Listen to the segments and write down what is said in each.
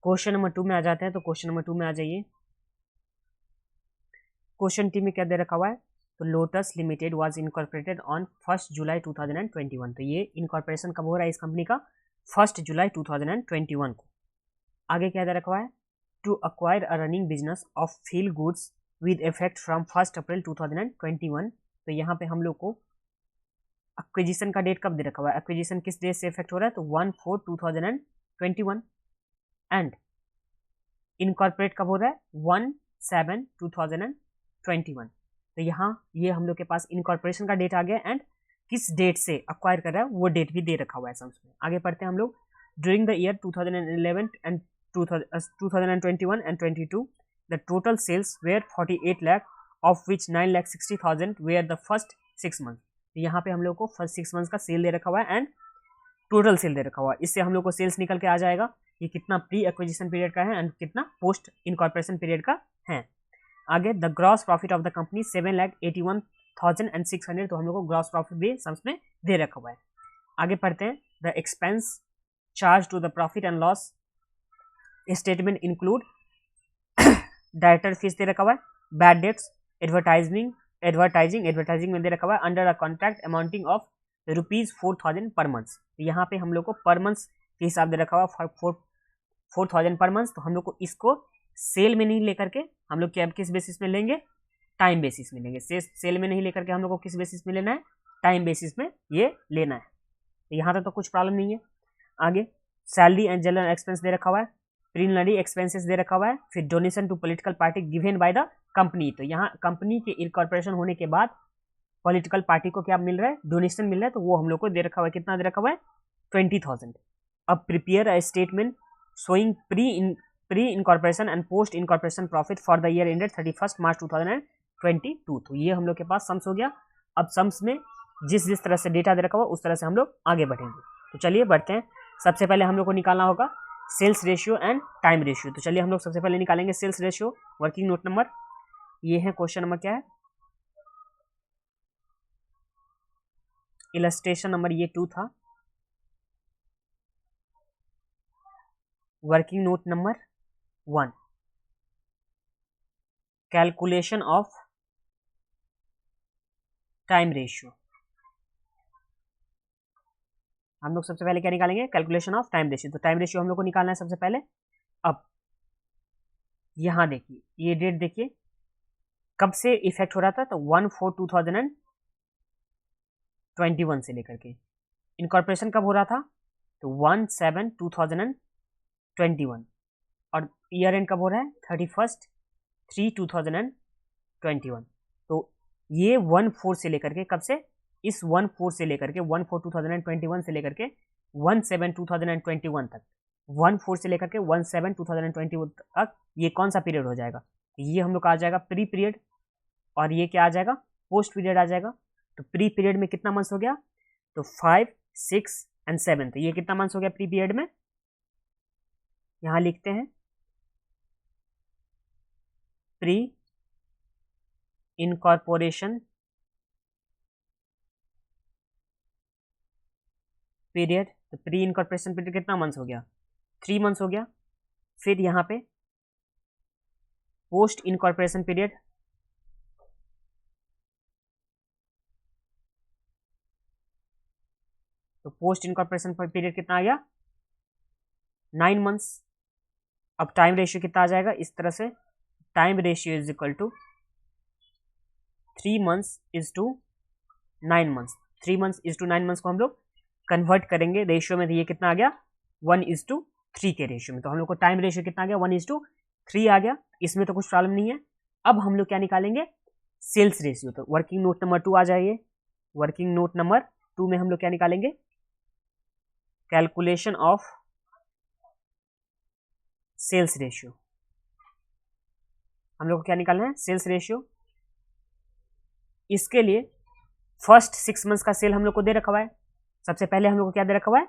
Question number 2 में आ जाते हैं। तो क्वेश्चन नंबर 2 में आ जाइए। क्वेश्चन टी में क्या दे रखा हुआ है? तो lotus limited was incorporated on 1 जुलाई 2021। तो ये इनकॉर्पोरेशन कब हो रहा है इस कंपनी का? 1 जुलाई 2021 को। आगे क्या दे रखा हुआ है? To acquire a running business of feel goods with effect from 1 April 2021। तो यहाँ पे हम लोग को एक्विजिशन का डेट कब दे रखा हुआ है? एक्विजिशन किस डेट से इफेक्ट हो रहा है? तो 1/4/2021। एंड इनकॉर्पोरेट कब हो रहा है? 1/7/2021। तो यहाँ ये हम लोग के पास इनकॉर्पोरेशन का डेट आ गया एंड किस डेट से अक्वायर कर रहा है वो डेट भी दे रखा हुआ है सम्स में। आगे पढ़ते हैं हम लोग। During the year 2011 and 2021 and 22 the total sales were 48 lakh of which 9,60,000 were the first 6 month. यहाँ पे हम लोग को फर्स्ट 6 मंथ्स का सेल दे रखा हुआ है एंड टोटल सेल दे रखा हुआ है। इससे हम लोग को सेल्स निकल के आ जाएगा ये कितना प्री एक्विजिशन पीरियड का है एंड कितना पोस्ट इनकॉर्पोरेशन पीरियड का है। आगे the gross profit of the company 7,81,600। तो हम लोग को ग्रॉस प्रॉफिट भी सम्स में दे रखा हुआ है। आगे पढ़ते हैं। The expense charge to the profit and loss statement include director fees दे रखा हुआ है, बैड डेट्स, एडवर्टाइजिंग में दे रखा हुआ है under a contract amounting of ₹4,000 per month. यहाँ पे हम लोग को पर मंथ के हिसाब दे रखा हुआ 4,000 पर मंथ। तो हम लोग को इसको सेल में नहीं लेकर के हम लोग क्या किस बेसिस में लेंगे? टाइम बेसिस में लेंगे। सेल में नहीं लेकर के हम लोग को किस बेसिस में लेना है? टाइम बेसिस में ये लेना है। तो यहाँ तक तो कुछ प्रॉब्लम नहीं है। आगे सैलरी एंड जनरल एक्सपेंस दे रखा हुआ है, प्रीलिमिनरी एक्सपेंसेस दे रखा हुआ है, फिर donation to political party given by the company. तो यहाँ कंपनी के इनकॉर्पोरेशन होने के बाद पॉलिटिकल पार्टी को क्या मिल रहा है? डोनेशन मिल रहा है। तो वो हम लोग को दे रखा हुआ है, कितना दे रखा हुआ है? 20,000। अब prepare a statement showing pre incorporation and post incorporation profit for the year ended 31 मार्च 2022। तो ये हम लोग के पास सम्स हो गया। अब सम्स में जिस तरह से डेटा दे रखा हुआ उस तरह से हम लोग आगे बढ़ेंगे। तो चलिए बढ़ते हैं। सबसे पहले हम लोग को निकालना होगा sales ratio and time ratio. तो चलिए हम लोग सबसे पहले निकालेंगे sales ratio. Working note number ये है, क्वेश्चन नंबर क्या है? इलस्ट्रेशन नंबर ये 2 था। Working note number 1 calculation of time ratio. हम लोग सबसे पहले क्या निकालेंगे? Calculation of time ratio. तो टाइम रेशियो हम लोग को निकालना है सबसे पहले। अब यहां देखिए ये डेट देखिए कब से इफेक्ट हो रहा था? तो 1/4/2021 से लेकर के। इनकॉर्पोरेशन कब हो रहा था? तो 1/7/2021। और ईयर एंड कब हो रहा है? 31/3/2021। तो ये 1/4 से लेकर के कब से? इस 1/4 से लेकर के 1/4/2021 से लेकर के 1/7/2021 तक, 1/4 से लेकर के 1/7/2021 तक ये कौन सा पीरियड हो जाएगा? ये हम लोग का आ जाएगा प्री पीरियड और ये क्या आ जाएगा? पोस्ट पीरियड आ जाएगा। तो प्री पीरियड में कितना मंथ्स हो गया? तो 5, 6 एंड 7। तो ये कितना मंथ्स हो गया प्री पीरियड में? यहां लिखते हैं प्री इनकॉर्पोरेशन पीरियड। तो प्री इनकॉर्पोरेशन पीरियड कितना मंथ्स हो गया? 3 मंथ्स हो गया। फिर यहाँ पे पोस्ट इनकॉर्पोरेशन पीरियड, तो पोस्ट इनकॉर्पोरेशन पीरियड कितना आ गया? 9 मंथ्स। अब टाइम रेशियो कितना आ जाएगा? इस तरह से time ratio is equal to 3 months is to 9 months. 3 months is to 9 months को हम लोग कन्वर्ट करेंगे रेशियो में। तो ये कितना आ गया? 1:3 के रेशियो में। तो हम लोग को टाइम रेशियो कितना आ गया? 1:3 आ गया। इसमें तो कुछ प्रॉब्लम नहीं है। अब हम लोग क्या निकालेंगे? Sales ratio. तो वर्किंग नोट नंबर 2 आ जाइए। वर्किंग नोट नंबर 2 में हम लोग क्या निकालेंगे? Calculation of sales ratio. हम लोग को क्या निकालना है? Sales ratio. इसके लिए फर्स्ट 6 मंथ्स का सेल हम लोग को दे रखा हुआ है। सबसे पहले हम लोग को क्या दे रखा हुआ है?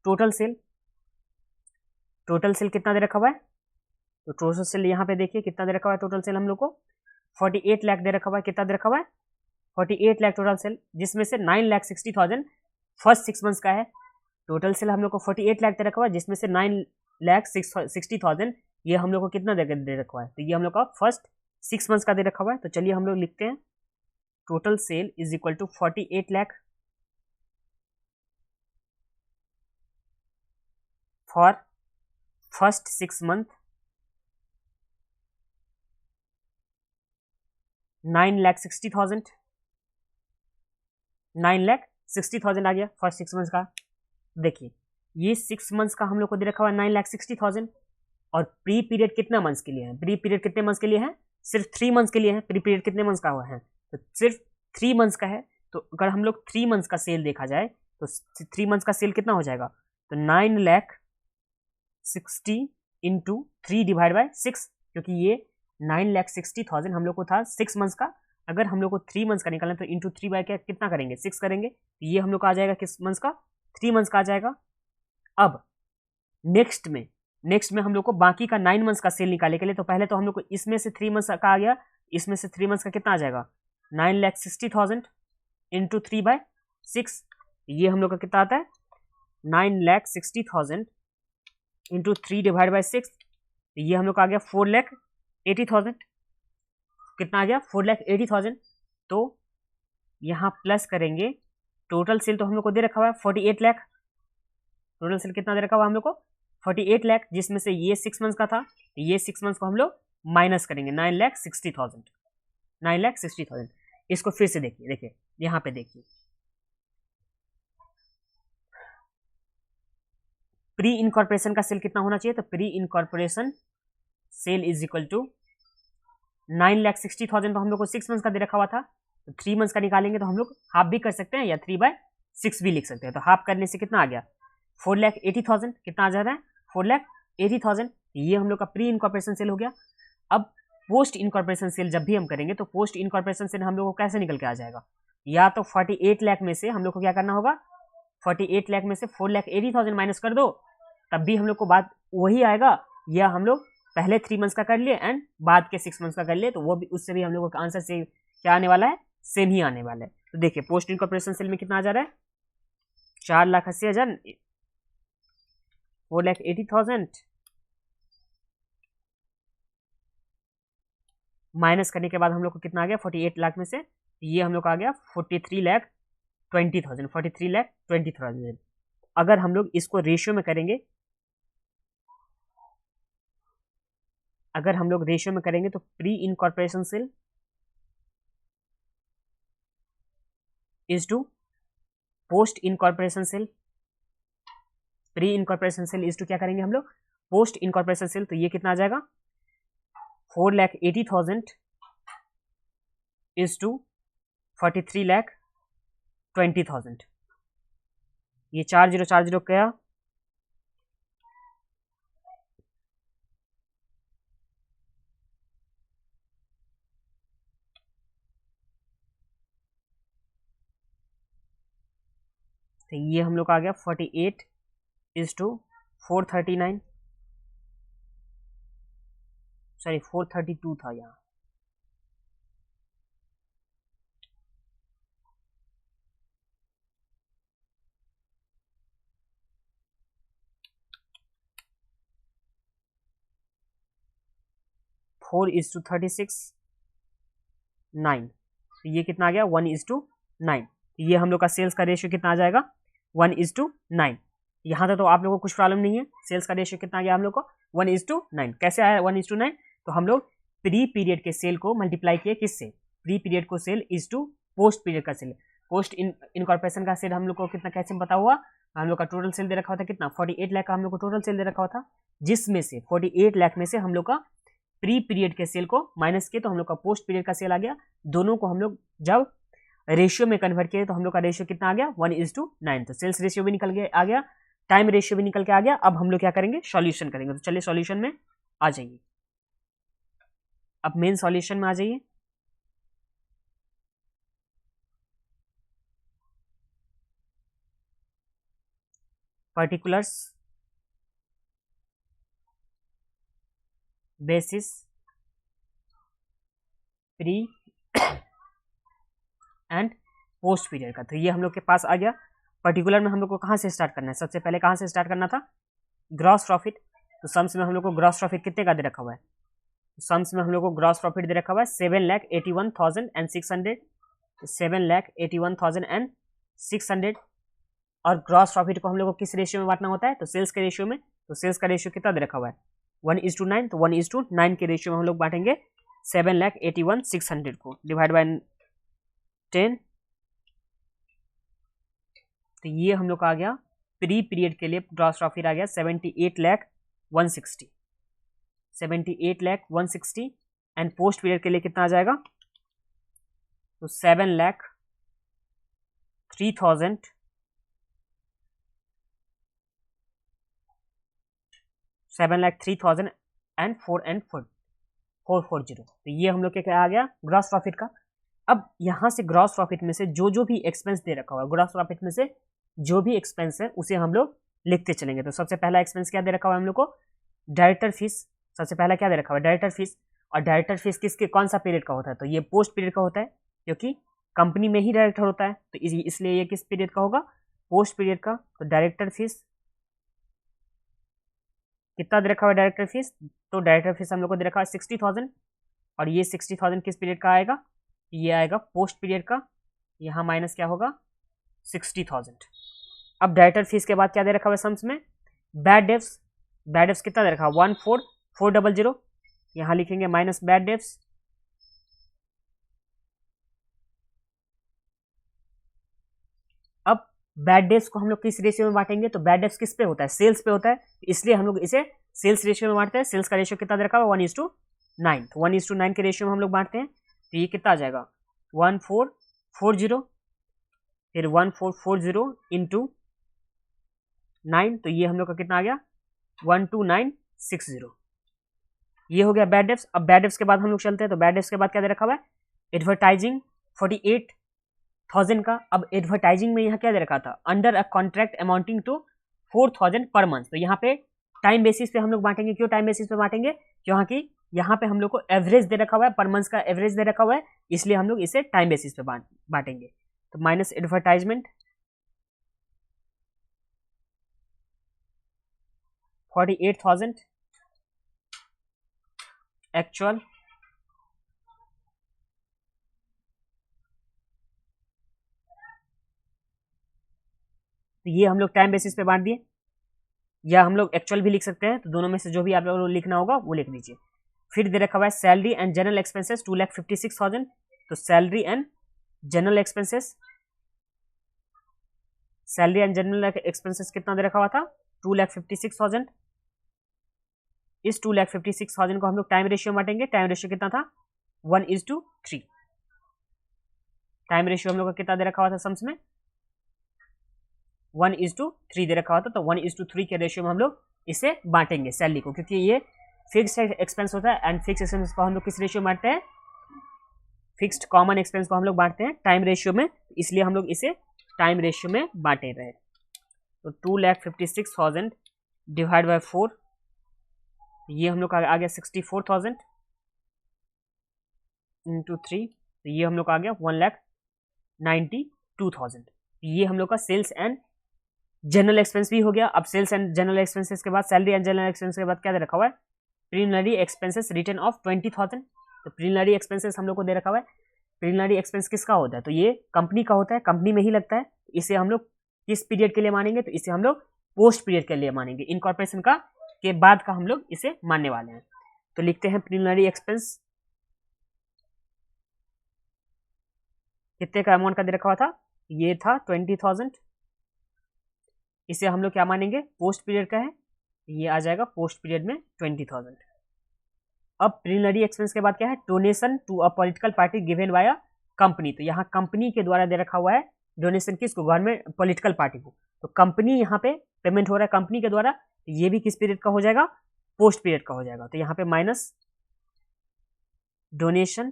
Total sale. टोटल सेल कितना दे रखा हुआ है? तो टोटल सेल यहाँ पे देखिए कितना दे रखा हुआ है। टोटल सेल हम लोग को 48 लाख दे रखा हुआ है। कितना दे रखा हुआ है? 48 लाख टोटल सेल, जिसमें से 9,60,000 फर्स्ट 6 मंथ्स का है। टोटल सेल हम लोग को 48 लाख दे रखा हुआ है, जिसमें से 9 9,60,000 ये हम लोग को कितना दे रखा है, तो ये हम लोग का फर्स्ट 6 मंथ्स का दे रखा हुआ है। तो चलिए हम लोग लिखते हैं total sale is equal to 48 lakh for first 6 month, 9,60,000 9,60,000 आ गया फर्स्ट 6 मंथ्स का। देखिए ये 6 मंथ्स का हम लोग को दे रखा हुआ है 9,60,000 और प्री पीरियड कितना मंथ्स के लिए है, प्री पीरियड कितने मंथ्स के लिए है, सिर्फ 3 मंथ्स के लिए है। प्री पीरियड कितने मंथ्स का हुआ है, तो सिर्फ 3 मंथ्स का है। तो अगर हम लोग 3 मंथ्स का सेल देखा जाए तो 3 मंथ्स का सेल कितना हो जाएगा, तो 9,60,000 इंटू 3 डिवाइड बाय 6, क्योंकि ये 9,60,000 हम लोग को था 6 मंथ्स का। अगर हम लोग को 3 मंथ्स का निकालना तो इंटू 3 बाय क्या कितना करेंगे, 6 करेंगे। तो ये हम लोग का आ जाएगा किस मंथ्स का, 3 मंथ्स का आ जाएगा। अब नेक्स्ट में हम लोग को बाकी का 9 मंथ्स का सेल निकालने के लिए, तो पहले तो हम लोग को इसमें से 3 मंथ्स का आ गया, इसमें से 3 मंथ्स का कितना आ जाएगा 9,60,000 इंटू 3 बाय 6, ये हम लोग का कितना आता है 9,60,000 इंटू 3 डिवाइड बाय 6, ये हम लोग का आ गया 4,80,000। कितना आ गया 4,80,000। तो यहाँ प्लस करेंगे, टोटल सेल तो हम लोग को दे रखा हुआ है 48 लाख। टोटल सेल कितना दे रखा हुआ हम लोग को 48 लाख, जिसमें से ये 6 मंथ्स का था, तो ये 6 मंथ्स को हम लोग माइनस करेंगे 9,60,000। इसको फिर से देखिए यहाँ पे देखिए, प्री इनकॉर्पोरेशन का सेल कितना होना चाहिए, तो pre incorporation sale is equal to 9,60,000 तो हम लोग को 6 मंथ्स का दे रखा हुआ था, तो 3 मंथ्स का निकालेंगे तो हम लोग हाफ भी कर सकते हैं या 3/6 भी लिख सकते हैं। तो हाफ करने से कितना आ गया 4,80,000, कितना आ जा रहा है 4,80,000। ये हम लोग का प्री इनकॉर्पोरेशन सेल हो गया। अब पोस्ट इनकॉर्पोरेशन सेल जब भी हम करेंगे तो पोस्ट इनकॉर्पोरेशन सेल हम लोग को कैसे निकल के आ जाएगा, या तो 48 लाख में से हम लोग को क्या करना होगा, 48 लाख में से 4,80,000 माइनस कर दो, तब भी हम लोग को बात वही आएगा, या हम लोग पहले 3 मंथ्स का कर लिए एंड बाद के 6 मंथ्स का कर लिए, तो वो भी उससे भी हम लोग का आंसर से क्या आने वाला है, सेम ही आने वाला है। तो देखिए पोस्ट इनकॉर्पोरेशन सेल में कितना आ जा रहा है 4,80,000, 4,80,000 माइनस करने के बाद हम लोग को कितना आ गया 48 लाख में से, ये हम लोग का आ गया 43,20,000। अगर हम लोग इसको रेशियो में करेंगे, तो pre incorporation sale is to post incorporation sale, pre incorporation sale is to क्या करेंगे हम लोग पोस्ट इनकॉर्पोरेशन सेल, तो ये कितना आ जाएगा 4,80,000 इज टू 43,20,000। ये 4040 क्या, तो ये हम लोग का आ गया 48 इज टू 439, सॉरी 432 था यहाँ, फोर इज टू 36 9, तो ये कितना आ गया 1:9। ये हम लोग का सेल्स का रेशियो कितना आ जाएगा 1:9। यहाँ तक तो आप लोगों को कुछ प्रॉब्लम नहीं है। सेल्स का रेशियो कितना आ गया हम लोग को 1:9। कैसे आया 1:9, तो हम लोग प्री पीरियड के सेल को मल्टीप्लाई किए किससे, प्री पीरियड को sale is to post period का सेल। पोस्ट इनकॉर्पोरेशन का सेल हम लोग को कितना कैसे पता हुआ, हम लोग का टोटल सेल दे रखा हुआ था कितना 48 लाख का हम लोग को टोटल सेल दे रखा हुआ था, जिसमें से 48 लाख में से हम लोग का प्री पीरियड के सेल को माइनस किए तो हम लोग का पोस्ट पीरियड का सेल आ गया। दोनों को हम लोग जब रेशियो में कन्वर्ट किए तो हम लोग का रेशियो कितना आ गया 1:9। तो सेल्स रेशियो भी निकल के आ गया, टाइम रेशियो भी निकल के आ गया। अब हम लोग क्या करेंगे सॉल्यूशन करेंगे। तो चलिए सॉल्यूशन में आ जाइए, अब मेन सॉल्यूशन में आ जाइए। Particulars basis pre and post period का, तो ये हम लोग के पास आ गया। पर्टिकुलर में हम लोग को कहाँ से स्टार्ट करना है, सबसे पहले कहाँ से स्टार्ट करना था ग्रॉस प्रॉफिट। तो सम्स में हम लोग को ग्रॉस प्रॉफिट कितने का दे रखा हुआ है, सम्स में हम लोग को ग्रॉस प्रॉफिट दे रखा हुआ है 7,81,600, 7,81,600। और ग्रॉस प्रॉफिट को हम लोग को किस रेशियो में बांटना होता है, तो सेल्स के रेशियो में। तो सेल्स का रेशियो कितना दे रखा हुआ है 1:9, तो 1:9 के रेशियो में हम लोग बांटेंगे 7,81,600 को, डिवाइड बाय 10। तो ये हम लोग का आ गया प्री पीरियड के लिए ग्रॉस प्रॉफिट आ गया 78,160, 78,160। एंड पोस्ट पीरियड के लिए कितना आ जाएगा, तो 7,03,000 and 440। तो ये हम लोग के क्या आ गया ग्रॉस प्रॉफिट का। अब यहां से ग्रॉस प्रॉफिट में से जो भी एक्सपेंस दे रखा हुआ है, ग्रॉस प्रॉफिट में से जो भी एक्सपेंस है उसे हम लोग लिखते चलेंगे। तो सबसे पहला एक्सपेंस क्या दे रखा हुआ है हम लोग को, डायरेक्टर फीस। सबसे पहला क्या दे रखा हुआ है, डायरेक्टर फीस। और डायरेक्टर फीस किसके कौन सा पीरियड का होता है, तो ये पोस्ट पीरियड का होता है, क्योंकि कंपनी में ही डायरेक्टर होता है, तो इसलिए ये किस पीरियड का होगा, पोस्ट पीरियड का। तो डायरेक्टर फीस कितना दे रखा हुआ है डायरेक्टर फीस, तो डायरेक्टर फीस हम लोग को दे रखा है 60,000। और ये 60,000 किस पीरियड का आएगा, ये आएगा पोस्ट पीरियड का। यहाँ माइनस क्या होगा 60,000। अब डायरेक्टर फीस के बाद क्या दे रखा हुआ है सम्स में, बैड डेब्ट्स। बैड डेब्ट्स कितना दे रखा है 14,400। यहाँ लिखेंगे माइनस बैड डेब्ट्स। अब बैड डेब्ट्स को हम लोग किस रेशियो में बांटेंगे, तो बैड डेब्ट्स किस पे होता है, सेल्स पे होता है, इसलिए हम लोग इसे सेल्स रेशियो में बांटते हैं। सेल्स का रेशियो कितना दे रखा है 1:9, तो 1:9 के रेशियो में हम लोग बांटते हैं। तो ये कितना आ जाएगा 1440, फिर 1440 इंटू 9, तो ये हम लोग का कितना आ गया 12960। ये हो गया बैड डेब्ट्स। अब बैड डेब्ट्स के बाद हम लोग चलते हैं, तो बैड डेब्ट्स के बाद क्या दे रखा हुआ है, एडवर्टाइजिंग 48,000 का। अब एडवर्टाइजिंग में यहाँ क्या दे रखा था, under a contract amounting to 4,000 per month. तो यहाँ पे टाइम बेसिस पे हम लोग बांटेंगे। क्यों टाइम बेसिस पे बांटेंगे, क्योंकि यहाँ पे हम लोग को एवरेज दे रखा हुआ है, पर मंथ का एवरेज दे रखा हुआ है, इसलिए हम लोग इसे टाइम बेसिस पे बांटेंगे। तो माइनस एडवर्टाइजमेंट 48,000 एक्चुअल, तो ये हम लोग टाइम बेसिस पे बांट दिए, या हम लोग एक्चुअल भी लिख सकते हैं। तो दोनों में से जो भी आप लोगों को लिखना होगा वो लिख दीजिए। फिर दे रखा हुआ है सैलरी एंड जनरल एक्सपेंसेस 2,56,000। तो salary and general expenses, salary and general expenses कितना दे रखा हुआ था 2,56,000। इस 2,56,000 को हम लोग टाइम रेशियो बांटेंगे। टाइम रेशियो कितना था 1:3। टाइम रेशियो हम लोग का कितना दे रखा हुआ था सम्स में 1:3 दे रखा हुआ था। तो 1:3 के रेशियो में हम लोग इसे बांटेंगे सैलरी को, क्योंकि ये फिक्स्ड एक्सपेंस होता है। एंड फिक्स एक्सपेंस को हम लोग किस रेशियो में बांटते हैं, फिक्स्ड कॉमन एक्सपेंस को हम लोग बांटते हैं टाइम रेशियो में, इसलिए हम लोग इसे टाइम रेशियो में बांटे रहे। तो 2,56,000 डिवाइड बाय 4, ये हम लोग का आ गया 64,000 इंटू 3, तो ये हम लोग का आ गया 1,92,000। ये हम लोग का सेल्स एंड जनरल एक्सपेंस भी हो गया। अब सेल्स एंड जनरल एक्सपेंसेस के बाद सैलरी एंड जनरल एक्सपेंस के बाद क्या दे रखा हुआ है, प्रीलिमिनरी एक्सपेंसेस रिटर्न ऑफ 20,000। तो प्रीलिमिनरी एक्सपेंसेस हम लोग को दे रखा हुआ है। प्रीलिमिनरी एक्सपेंस किसका होता है, तो ये कंपनी का होता है, कंपनी में ही लगता है। इसे हम लोग किस पीरियड के लिए मानेंगे, तो इसे हम लोग पोस्ट पीरियड के लिए मानेंगे, इनकॉर्पोरेशन का के बाद का हम लोग इसे मानने वाले हैं। तो लिखते हैं प्रीलिमिनरी एक्सपेंस कितने का अमाउंट का दे रखा हुआ था, ये था 20,000। इसे हम लोग क्या मानेंगे, पोस्ट पीरियड का है, ये आ जाएगा पोस्ट पीरियड में 20,000। अब प्रीलिमिनरी एक्सपेंस के बाद क्या है, donation to a political party given by a company. तो यहाँ कंपनी के द्वारा दे रखा हुआ है डोनेशन किसको, गवर्नमेंट पॉलिटिकल पार्टी को। तो कंपनी यहाँ पे पेमेंट हो रहा है कंपनी के द्वारा, तो ये भी किस पीरियड का हो जाएगा, पोस्ट पीरियड का हो जाएगा। तो यहाँ पे माइनस डोनेशन,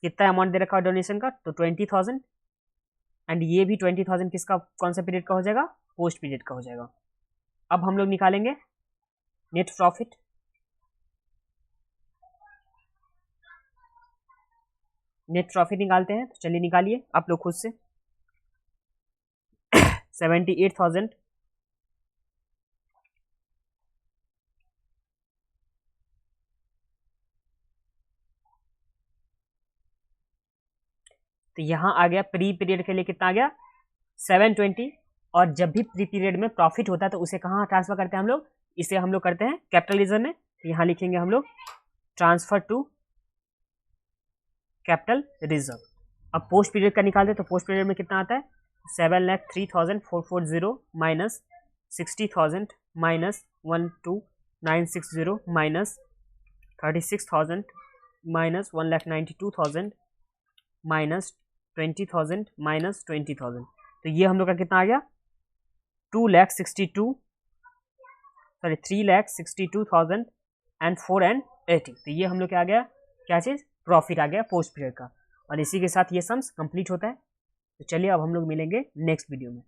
कितना अमाउंट दे रखा है डोनेशन का, तो 20,000। एंड ये भी 20,000 किसका, कौन सा पीरियड का हो जाएगा, पोस्ट पीरियड का हो जाएगा। अब हम लोग निकालेंगे नेट प्रॉफिट। नेट प्रॉफिट निकालते हैं, तो चलिए निकालिए आप लोग खुद से। 78,000 तो यहाँ आ गया प्री पीरियड के लिए कितना आ गया 720। और जब भी प्री पीरियड में प्रॉफिट होता है तो उसे कहाँ ट्रांसफर करते हैं हम लोग, इसे हम लोग करते हैं कैपिटल रिजर्व में। तो यहाँ लिखेंगे हम लोग ट्रांसफर टू कैपिटल रिजर्व। अब पोस्ट पीरियड का निकालते हैं तो पोस्ट पीरियड में कितना आता है 7,03,440 minus 60,000 minus 12,960 minus 36,000 minus 1,92,000 minus 20,000 minus 20,000। तो ये हम लोग का कितना आ गया 3,62,480। तो ये हम लोग क्या आ गया, क्या चीज़, प्रॉफिट आ गया पोस्ट पीरियड का। और इसी के साथ ये सम्स कंप्लीट होता है। तो चलिए अब हम लोग मिलेंगे नेक्स्ट वीडियो में।